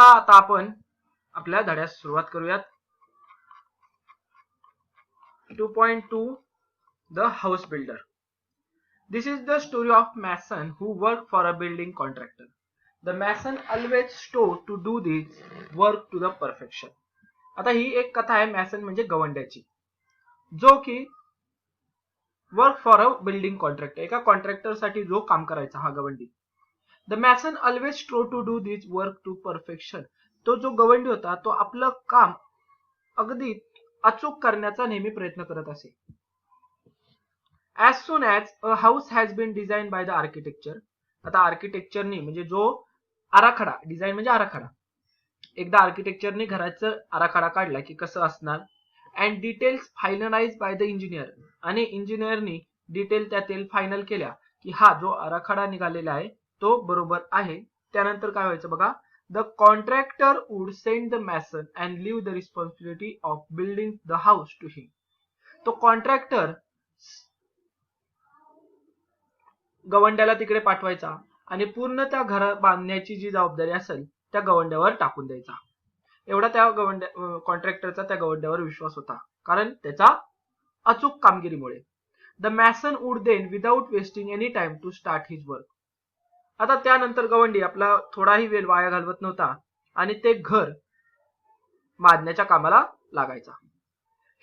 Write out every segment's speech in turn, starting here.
आता आपण आपल्या धड्यास सुरुवात करूयात. 2.2 The house builder. This is the story of mason who worked for a building contractor. The mason always strove to do this work to the perfection. आता ही एक कथा आहे मॅसन म्हणजे गवंड्याची, जो की work for a building contractor, एका contractor साठी जो काम करायचा हा गवंडी. The mason always strove to do this work to perfection. तो जो गवंडी होता तो आपलं काम अगदी अचूक करण्याचा नेहमी प्रयत्न करत असे. As soon as a house has been designed by the architecture, आता आर्किटेक्चरनी म्हणजे जो आराखडा, डिझाईन म्हणजे आराखडा, एकदा आर्किटेक्चरने घराचा आराखडा काढला की कसं असणार, and details finalise by the engineer, आणि इंजिनियरनी डिटेल त्यातील फायनल केल्या की हा जो आराखडा निघालेला आहे तो बरोबर आहे. त्यानंतर काय व्हायचं बघा, the contractor would send the mason and leave the responsibility of building the house to him. तो कॉन्ट्रॅक्टर गवंड्याला तिकडे पाठवायचा आणि पूर्ण त्या घर बांधण्याची जी जबाबदारी असेल त्या गवंड्यावर टाकून द्यायचा. एवढा त्या कॉन्ट्रॅक्टरचा त्या गवंड्यावर विश्वास होता, कारण त्याचा अचूक कामगिरीमुळे. The mason would then without wasting any time to start his work. आता त्यानंतर गवंडी आपला थोडाही वेळ वाया घालवत नव्हता आणि ते घर बांधण्याच्या कामाला लागायचा.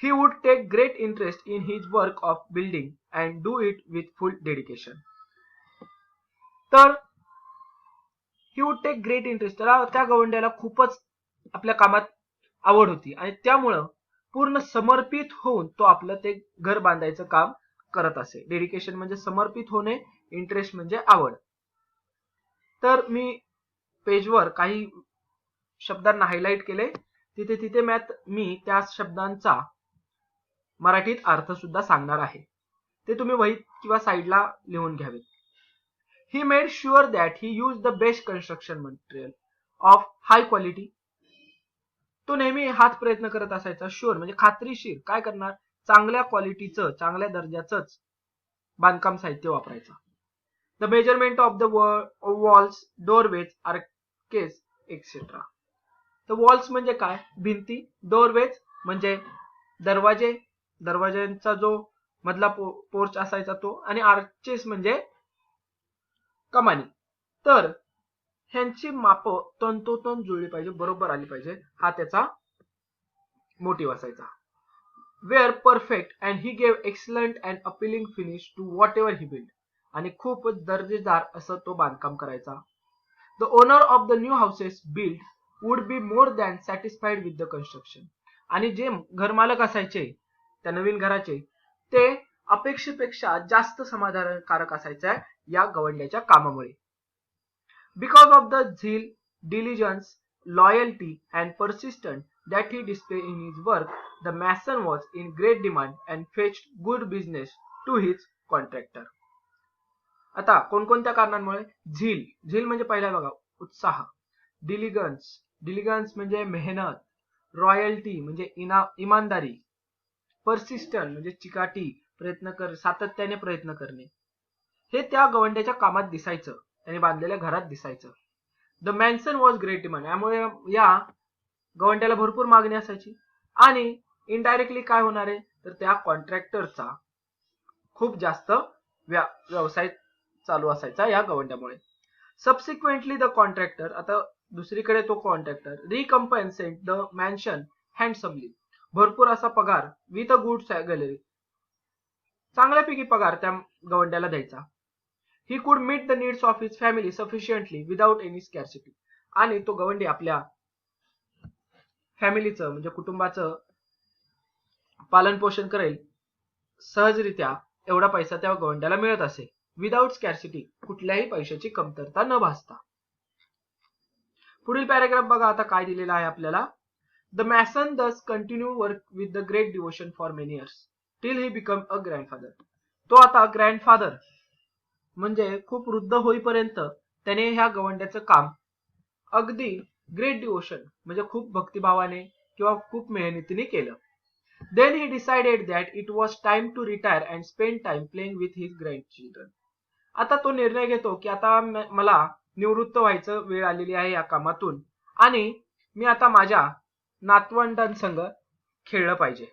He would take great interest in his work of building and do it with full dedication. तर he would take great interest, त्या गवंड्याला खूपच आपल्या कामात आवड होती आणि त्यामुळं पूर्ण समर्पित होऊन तो आपलं ते घर बांधायचं काम करत असे. डेडिकेशन म्हणजे समर्पित होणे, इंटरेस्ट म्हणजे आवड. तर मी पेजवर काही शब्दांना हायलाइट केले, तिथे मी त्या शब्दांचा मराठीत अर्थ सुद्धा सांगणार आहे, ते तुम्ही वहीत किंवा साईडला लिहून घ्यावे. He made sure that he used the best construction material of high quality. तो नेहमी हाच प्रयत्न करत असायचा. शुअर म्हणजे खात्रीशीर, काय करणार, चांगल्या क्वालिटीचं, चांगल्या दर्जाचंच बांधकाम साहित्य वापरायचं. The measurement of the walls, doorways, आर्केस etcetera. तर वॉल्स म्हणजे काय, भिंती, डोरवेज म्हणजे दरवाजे, दरवाज्यांचा जो मधला पोर्च असायचा तो, आणि आर्चेस म्हणजे कमानी. तर ह्यांची माप तंतोतंत जुळली पाहिजे, बरोबर आली पाहिजे, हा त्याचा मोटिव्ह असायचा. Were perfect and he gave excellent and appealing finish to whatever he build. आणि खूप दर्जेदार असं तो बांधकाम करायचा. The owner of the new houses build would be more than satisfied with the construction. आणि जे घरमालक असायचे त्या नवीन घराचे, ते अपेक्षेपेक्षा जास्त समाधानकारक असायचे या गवंड्याच्या कामामुळे. बिकॉज ऑफ द झील, diligence, loyalty and persistent that he displayed in his work, the mason was in great demand and fetched good business to his contractor. आता कोणकोणत्या कारणांमुळे, झील, झील म्हणजे पहिला बघा उत्साह, डिलिगन्स, डिलिगन्स म्हणजे मेहनत, रॉयल्टी म्हणजे इमानदारी, परसिस्टंट म्हणजे चिकाटी, सातत्याने प्रयत्न करणे, हे त्या गवंड्याच्या कामात दिसायचं, त्याने बांधलेल्या घरात दिसायचं. द मॅन्सन वॉज ग्रेट डिमांड, यामुळे या गवंड्याला भरपूर मागणी असायची आणि इनडायरेक्टली काय होणार आहे, तर त्या कॉन्ट्रॅक्टरचा खूप जास्त व्यवसाय चालू असायचा या गवंड्यामुळे. सबसिक्वेंटली द कॉन्ट्रॅक्टर, आता दुसरीकडे तो कॉन्ट्रॅक्टर, रिकम्पेन्सेट द मॅन्शन हँडसमली, भरपूर असा पगार विथ अ गुड गॅलरी, चांगल्यापैकी पगार त्या गवंड्याला द्यायचा. He could meet the needs of his family sufficiently without any scarcity. आणि तो गवंडी आपल्या फॅमिलीचं म्हणजे कुटुंबाचं पालन पोषण करेल सहजरित्या, एवढा पैसा त्या गवंड्याला मिळत असे, विदाउट स्कॅर्सिटी, कुठल्याही पैशाची कमतरता न भासता. पुढील पॅराग्राफ बघा आता काय दिलेला आहे आपल्याला. द मॅसन दस continue work with the great devotion for many years till he become a grandfather. तो आता ग्रँडफादर म्हणजे खूप वृद्ध होईपर्यंत त्याने ह्या गवंड्याचं काम अगदी ग्रेट डिवोशन म्हणजे खूप भक्तिभावाने किंवा खूप मेहनतीने केलं. Then he decided that it was time to retire and spend time playing with his grandchildren. आता तो निर्णय घेतो की आता मला निवृत्त व्हायचं वेळ आलेली आहे या कामातून आणि मी आता माझ्या नातवंडांसंग खेळलं पाहिजे.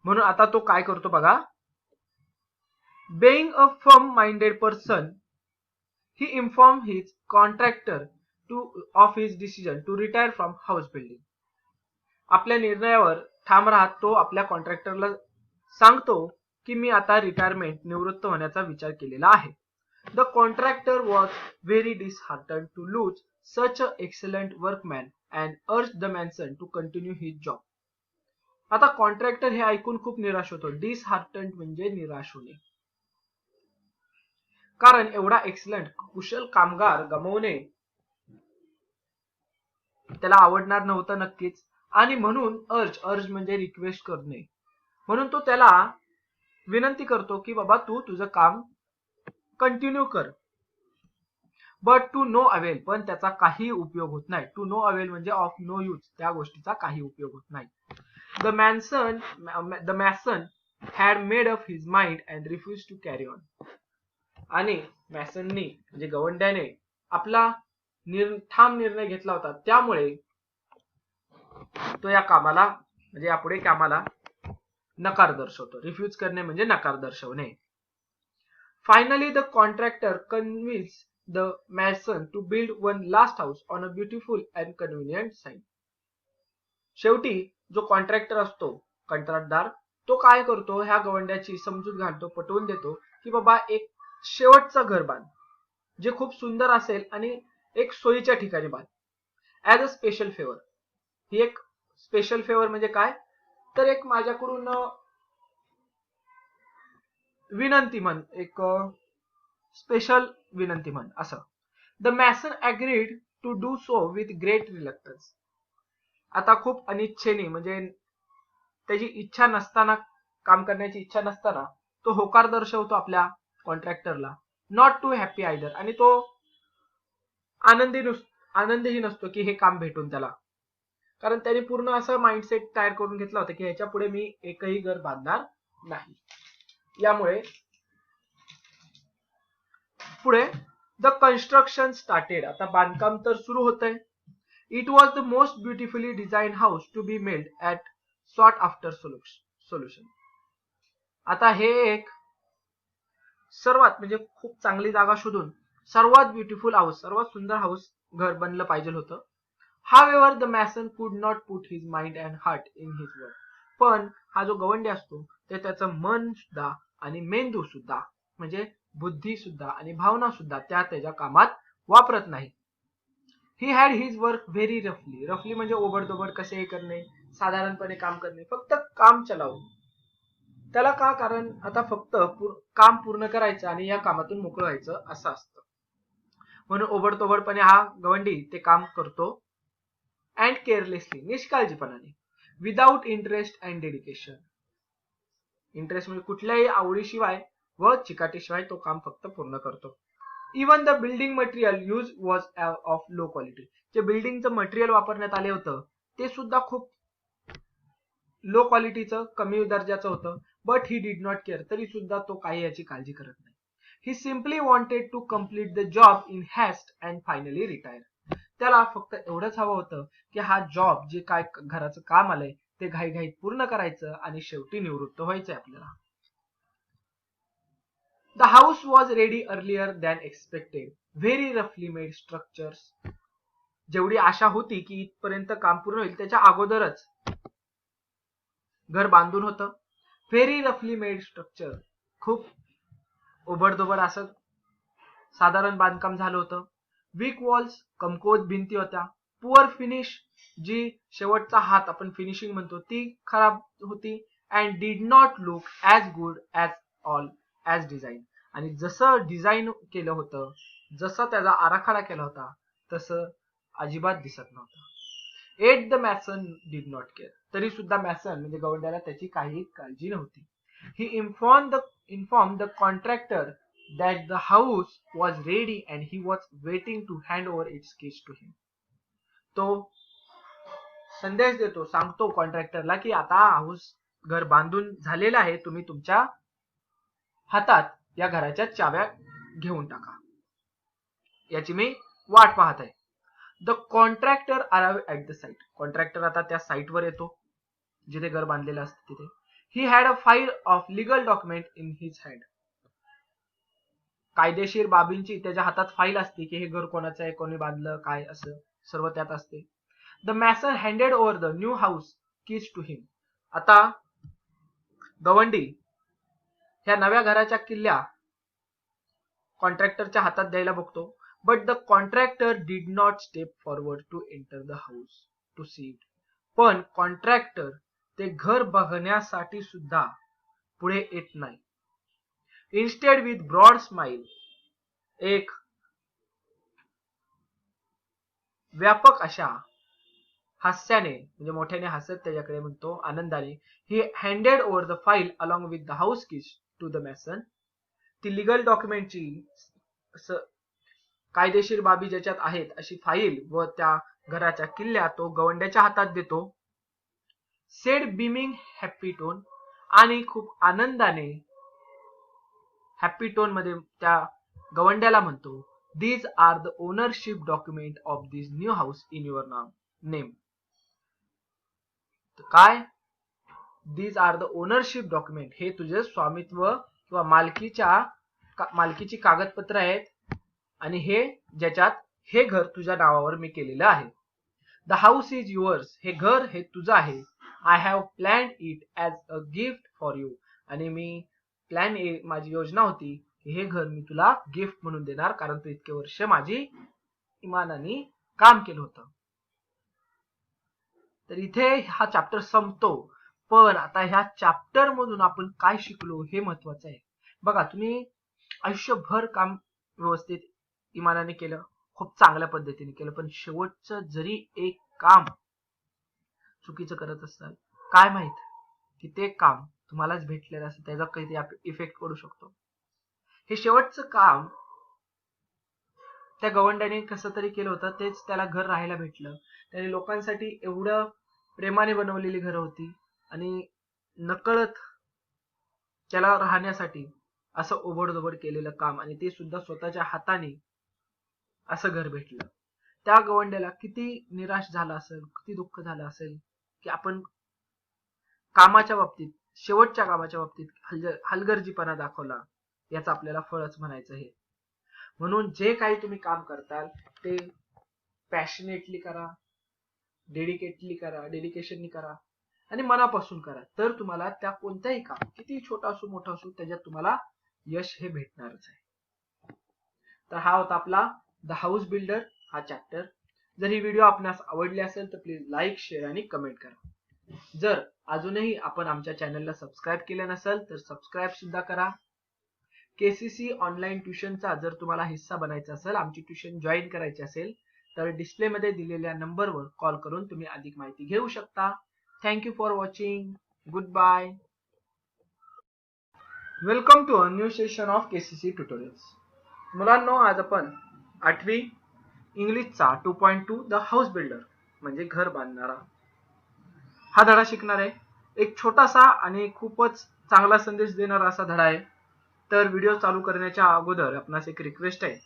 म्हणून आता तो काय करतो बघा. Being a firm-minded person, he informed his contractor of his decision to retire from house building. आपल्या निर्णयावर ठाम राहत तो आपल्या कॉन्ट्रॅक्टरला सांगतो की मी आता रिटायरमेंट निवृत्त होण्याचा विचार केलेला आहे. The contractor was very disheartened to lose such an excellent workman and urged the mason to continue his job. आता कॉन्ट्रॅक्टर हे ऐकून खूप निराश होतो. डिसहार्टन्ड म्हणजे निराश होणे. कारण एवढा एक्सलंट कुशल कामगार गमावणे त्याला आवडणार नव्हतं नक्कीच. आणि म्हणून अर्ज म्हणजे रिक्वेस्ट करणे. म्हणून तो त्याला विनंती करतो की बाबा तू तुझं काम कंटिन्यू कर. बट टू नो अवेल, पण त्याचा काही उपयोग होत नाही. टू नो अवेल म्हणजे ऑफ नो यूज, त्या गोष्टीचा काही उपयोग होत नाही. The mason had made up his mind and refused to carry on. आणि मॅसननी म्हणजे गवंड्याने आपला ठाम निर्णय घेतला होता. त्यामुळे तो या कामाला म्हणजे यापुढे कामाला नकार दर्शवतो. रिफ्यूज करणे म्हणजे नकार दर्शवणे. Finally the contractor convince the mason to build one last house on a beautiful and convenient site. शेवटी जो कॉन्ट्रॅक्टर असतो, कंत्राटदार, तो काय करतो, ह्या गवंड्याची समजूत घालतो, पटवून देतो की बाबा एक शेवटचं घर बांध जे खूप सुंदर असेल आणि एक सोयीच्या ठिकाणी बांध. As a special favour. ही एक स्पेशल फेवर म्हणजे काय, तर एक माझ्याकडून विनंती म्हण, एक स्पेशल विनंती म्हण असं. The mason agreed to do so with great reluctance. आता खूप अनिच्छेने म्हणजे त्याची इच्छा नसताना, काम करण्याची इच्छा नसताना तो होकार दर्शवतो आपल्या कॉन्ट्रॅक्टरला. नॉट टू हॅपी आयदर, आणि तो आनंदही नसतो की हे काम भेटून त्याला. कारण त्याने पूर्ण असं माइंडसेट तयार करून घेतला होता की ह्याच्या पुढे मी एकही घर बांधणार नाही. यामुळे पुढे द कन्स्ट्रक्शन स्टार्टेड. आता बांधकाम तर सुरू होतंय. It was the most beautifully design house to be made at sought after solution. आता हे एक सर्वात म्हणजे खूप चांगली जागा शोधून सर्वात ब्युटिफुल हाऊस, सर्वात सुंदर हाऊस घर बनलं पाहिजे होतं. However, the mason could not put his mind and heart in his work. पण हा जो गवंडी असतो ते त्याचं मन सुद्धा आणि मेंदू सुद्धा म्हणजे बुद्धी सुद्धा आणि भावना सुद्धा त्याच्या कामात वापरत नाही. He had his work very roughly. रफली म्हणजे ओबडधोबड कसेही करणे, साधारणपणे काम करणे, फक्त काम चलावून. त्याला का, कारण आता फक्त काम पूर्ण करायचं आणि या कामातून मोकळं व्हायचं असं असतं. म्हणून ओबडधोबडपणे हा गवंडी ते काम करतो. अँड केअरलेसली, निष्काळजीपणाने. Without interest and dedication. Interest म्हणजे कुठल्याही आवडीशिवाय व चिकाटीशिवाय तो काम फक्त पूर्ण करतो. Even the building material use was of low quality. जे बिल्डिंगचं मटेरियल वापरण्यात आले होतं ते सुद्धा खूप लो क्वालिटीचं, कमी दर्जाचं होतं. But he did not care, तरी सुद्धा तो काही याची काळजी करत नाही. He simply wanted to complete the job in haste and finally retire. त्याला फक्त एवढंच हवं होतं की हा जॉब जे काय घराचं काम आलंय ते घाईघाईत पूर्ण करायचं आणि शेवटी निवृत्त व्हायचंय आपल्याला. The house was ready earlier than expected. Very रफली मेड स्ट्रक्चर्स. जेवढी आशा होती की इथपर्यंत काम पूर्ण होईल त्याच्या अगोदरच घर बांधून होतं. व्हेरी रफली मेड स्ट्रक्चर, खूप ओबडधोबड असं साधारण बांधकाम झालं होतं. वीक वॉल्स, कमकुवत भिंती होत्या. पुअर फिनिश, जी शेवटचा हात आपण फिनिशिंग म्हणतो ती खराब होती. And did not look as good as design. आणि जसं डिझाईन केलं होतं, जसा त्याचा आराखडा केला होता तसं अजिबात दिसत नव्हतं. At the mason did not care. तरी सुद्धा मॅसन म्हणजे गवंड्याला त्याची काही काळजी नव्हती. He inform the contractor that the house was ready and he was waiting to hand over its keys to him. तो संदेश देतो, सांगतो कॉन्ट्रॅक्टरला की आता हाऊस घर बांधून झालेलं आहे, तुम्ही तुमच्या हातात या घराच्या चाव्या घेऊन टाका, याची मी वाट पाहत आहे. The contractor arrive at the site. Contractor आता त्या साईटवर येतो जिथे घर बांधलेलं असतं तिथे. He had a file of legal document in his hand. कायदेशीर बाबींची त्याच्या हातात फाईल असते की हे घर कोणाचं आहे, कोणी बांधलं, काय असं सर्व त्यात असते. The mason handed over the new house keys to him. आता गवंडी ह्या नव्या घराच्या किल्ल्या कॉन्ट्रॅक्टरच्या हातात द्यायला बघतो. But the contractor did not step forward to enter the house to see it. पण कॉन्ट्रॅक्टर ते घर बघण्यासाठी सुद्धा पुढे येत नाही. इन्स्टेड विथ ब्रॉड स्माइल, एक व्यापक अशा हास्याने म्हणजे मोठ्याने हसत त्याच्याकडे म्हणतो आनंदाने. He handed over the file along with the house keys to the mason. ती लिगल डॉक्युमेंटची कायदेशीर बाबी ज्याच्यात आहेत अशी फाईल व त्या घराच्या किल्ल्या तो गवंड्याच्या हातात देतो. सेड बीमिंग हॅपी टोन, आणि खूप आनंदाने हॅपी टोन मध्ये त्या गवंड्याला म्हणतो, these are the ownership document of this new house in your name. काय? These are the ownership document, हे तुझे स्वामित्व किंवा मालकीची कागदपत्र आहेत आणि हे ज्याच्यात हे घर तुझ्या नावावर मी केलेलं आहे. द हाऊस इज युअर्स, हे घर हे तुझं आहे. I have planned it as a gift for you, आणि मी माझी योजना होती की हे घर मी तुला गिफ्ट म्हणून देणार कारण तू इतके वर्ष माझी इमानाने काम केलं होतं. तर इथे हा चॅप्टर संपतो. पण आता ह्या चॅप्टर मधून आपण काय शिकलो हे महत्वाचं आहे. बघा, तुम्ही आयुष्यभर काम व्यवस्थित इमानाने केलं, खूप चांगल्या पद्धतीने केलं, पण शेवटचं जरी एक काम चुकीचं करत असाल, काय माहित की ते काम तुम्हालाच भेटलेलं असं त्याचा काही इफेक्ट पडू शकतो. हे शेवटचं काम त्या गवंड्याने कसं तरी केलं होतं, तेच त्याला घर राहायला भेटलं. त्याने लोकांसाठी एवढं प्रेमाने बनवलेली घरं होती आणि नकळत त्याला राहण्यासाठी असं ओबडधोबड केलेलं काम, आणि ते सुद्धा स्वतःच्या हाताने असं घर भेटलं. त्या गवंड्याला किती निराश झाला असेल, किती दुःख झालं असेल की आपण कामाच्या बाबतीत, शेवटच्या कामाच्या बाबतीत हलगर्जीपणा दाखवला, याचं आपल्याला फळच म्हणायचं हे. म्हणून जे काही तुम्ही काम करताल ते पॅशनेटली करा, डेडिकेटली करा, डेडिकेशननी करा आणि मनापासून करा. तर तुम्हाला त्या कोणत्याही काम, किती छोटा असो मोठा असो, त्याच्यात तुम्हाला यश हे भेटणारच आहे. तर हा होता आपला द हाऊस बिल्डर हा चॅप्टर. जर ही व्हिडिओ आपणास आवडली असेल तर प्लीज लाईक, शेअर आणि कमेंट करा. जर अजूनही आपण आमच्या चॅनलला सबस्क्राईब केलं नसेल तर सबस्क्राईब सुद्धा करा. केसीसी ऑनलाईन ट्युशनचा जर तुम्हाला हिस्सा बनायचा असेल, आमची ट्युशन जॉईन करायची असेल, तर डिस्प्ले मध्ये दिलेल्या नंबरवर कॉल करून तुम्ही अधिक माहिती घेऊ शकता. Thank you for watching. Goodbye. Welcome to a new session of KCC tutorials. मुलांनो, आज आपण 8वी इंग्लिशचा 2.2 द हाऊस बिल्डर म्हणजे घर बांधणारा हा धडा शिकणार आहे. एक छोटासा आणि खूपच चांगला संदेश देणारा असा धडा आहे. तर व्हिडिओ चालू करण्याच्या अगोदर आपणास एक रिक्वेस्ट आहे,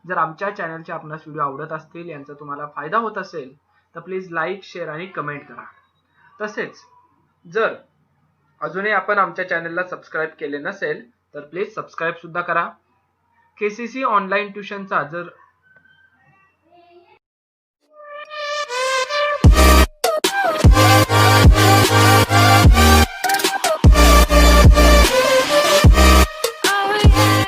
जर आमच्या चॅनलचे आपणास व्हिडिओ आवडत असतील, यांचा तुम्हाला फायदा होत असेल तर प्लीज लाईक, शेअर आणि कमेंट करा. तसेच जर अजूनही आपण आमच्या चॅनलला सबस्क्राईब केले नसेल तर प्लीज सबस्क्राईब सुद्धा करा. केसीसी ऑनलाईन ट्युशनचा जर